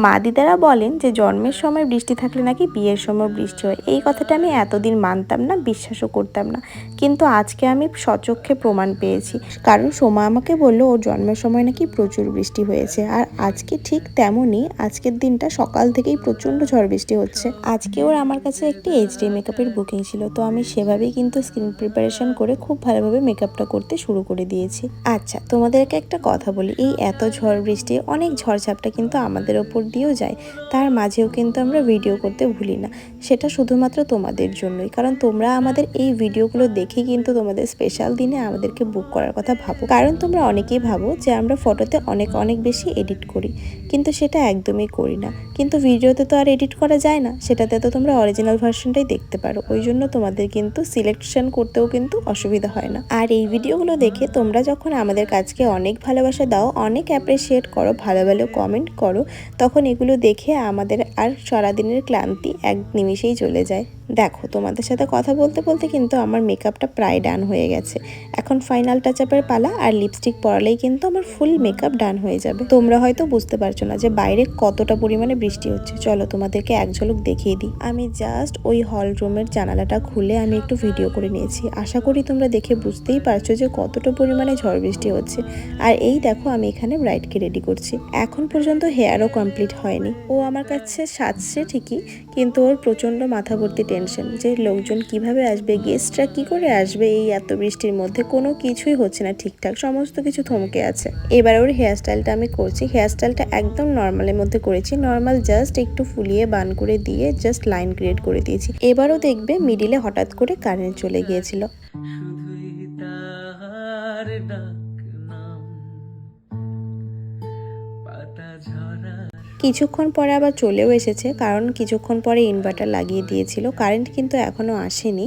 মা দিদারা বলেন যে জন্মের সময় বৃষ্টি থাকলে নাকি বিয়ের সময় বৃষ্টি হয়। এই কথাটা আমি এতদিন মানতাম না, বিশ্বাসও করতাম না, কিন্তু আজকে আমি সচক্ষে প্রমাণ পেয়েছি। কারণ সোমা আমাকে বললো ওর জন্মের সময় নাকি প্রচুর বৃষ্টি হয়েছে, আর আজকে ঠিক তেমনই। আজকের দিনটা সকাল থেকেই প্রচণ্ড ঝড় বৃষ্টি হচ্ছে। আজকে ওর আমার কাছে একটি এইচডি মেকআপের বুকিং ছিল, তো আমি সেভাবেই কিন্তু স্কিন প্রিপারেশন করে খুব ভালোভাবে মেকআপটা করতে শুরু করে দিয়েছি। আচ্ছা, তোমাদেরকে একটা কথা বলি, এই এত ঝড় বৃষ্টি, অনেক ঝড়ঝাপটা কিন্তু আমাদের ওপর দিয়েও যায়, তার মাঝেও কিন্তু আমরা ভিডিও করতে ভুলি না। সেটা শুধুমাত্র তোমাদের জন্যই, কারণ তোমরা আমাদের এই ভিডিওগুলো দেখে কিন্তু তোমাদের স্পেশাল দিনে আমাদেরকে বুক করার কথা ভাবো। কারণ তোমরা অনেকেই ভাবো যে আমরা ফটোতে অনেক অনেক বেশি এডিট করি, কিন্তু সেটা একদমই করি না। কিন্তু ভিডিওতে তো আর এডিট করা যায় না, সেটাতে তো তোমরা অরিজিনাল ভার্সনটাই দেখতে পারো। ওই জন্য তোমাদের কিন্তু সিলেকশন করতেও কিন্তু অসুবিধা হয় না। আর এই ভিডিওগুলো দেখে তোমরা যখন আমাদের কাজকে অনেক ভালোবাসা দাও, অনেক অ্যাপ্রিসিয়েট করো, ভালো ভালো কমেন্ট করো, তখন এগুলো দেখে আমাদের আর সারাদিনের ক্লান্তি এক নিমিষেই চলে যায়। দেখো, তোমাদের সাথে কথা বলতে বলতে কিন্তু আমার মেকআপটা প্রায় ডান হয়ে গেছে। এখন ফাইনাল টাচ আপের পালা, আর লিপস্টিক পরালেই কিন্তু আমার ফুল মেকআপ ডান হয়ে যাবে। তোমরা হয়তো বুঝতে পারছো না যে বাইরে কতটা পরিমাণে বৃষ্টি হচ্ছে। চলো তোমাদেরকে এক ঝলক দেখিয়ে দিই। আমি জাস্ট ওই হল রুমের জানালাটা খুলে আমি একটু ভিডিও করে নিয়েছি। আশা করি তোমরা দেখে বুঝতেই পারছো যে কতটা পরিমাণে ঝড় বৃষ্টি হচ্ছে। আর এই দেখো, আমি এখানে ব্রাইডকে রেডি করছি। এখন পর্যন্ত হেয়ারও কমপ্লিট হয়নি। ও আমার কাছে সাজছে ঠিকই, কিন্তু ওর প্রচণ্ড মাথা ভর্তি টেনশন যে লোকজন কিভাবে আসবে, গেস্টরা কি করে আসবে। এই এত বৃষ্টির মধ্যে কোনো কিছুই হচ্ছে না ঠিকঠাক, সমস্ত কিছু থমকে আছে। এবার ওর হেয়ারস্টাইলটা আমি করছি। হেয়ারস্টাইলটা একদম নর্মালের মধ্যে করেছি, নর্মাল জাস্ট একটু ফুলিয়ে বান করে দিয়ে জাস্ট লাইন ক্রিয়েট করে দিয়েছি। এবারও দেখবে মিডিলে হঠাৎ করে কারেন্ট চলে গিয়েছিল। কিছুক্ষণ পরে আবার চলেও এসেছে, কারণ কিছুক্ষণ পরে ইনভার্টার লাগিয়ে দিয়েছিল। কারেন্ট কিন্তু এখনও আসেনি,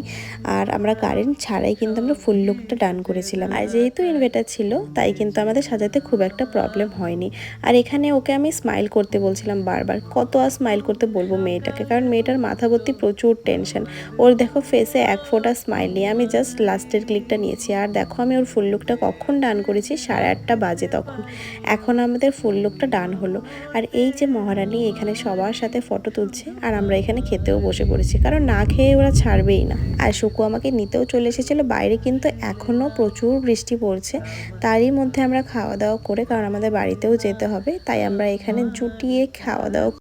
আর আমরা কারেন্ট ছাড়াই কিন্তু আমরা ফুল লুকটা ডান করেছিলাম। আর যেহেতু ইনভার্টার ছিল, তাই কিন্তু আমাদের সাজাতে খুব একটা প্রবলেম হয়নি। আর এখানে ওকে আমি স্মাইল করতে বলছিলাম বারবার। কত আর স্মাইল করতে বলবো মেয়েটাকে, কারণ মেয়েটার মাথা ভর্তি প্রচুর টেনশন। ওর দেখো ফেসে এক ফোঁটা স্মাইল নেই। আমি জাস্ট লাস্টের ক্লিকটা নিয়েছি। আর দেখো আমি ওর ফুল লুকটা কখন ডান করেছি, 8:30 বাজে তখন। এখন আমাদের ফুল লুকটা ডান হলো। আর এই যে মহারানী এখানে সবার সাথে ফটো তুলছে, আর আমরা এখানে খেতেও বসে পড়েছি, কারণ না খেয়ে ওরা ছাড়বেই না। আর শুকু আমাকে নিতেও চলে এসেছিল। বাইরে কিন্তু এখনও প্রচুর বৃষ্টি পড়ছে, তারই মধ্যে আমরা খাওয়া দাওয়া করে, কারণ আমাদের বাড়িতেও যেতে হবে, তাই আমরা এখানে জুটিয়ে খাওয়া দাওয়া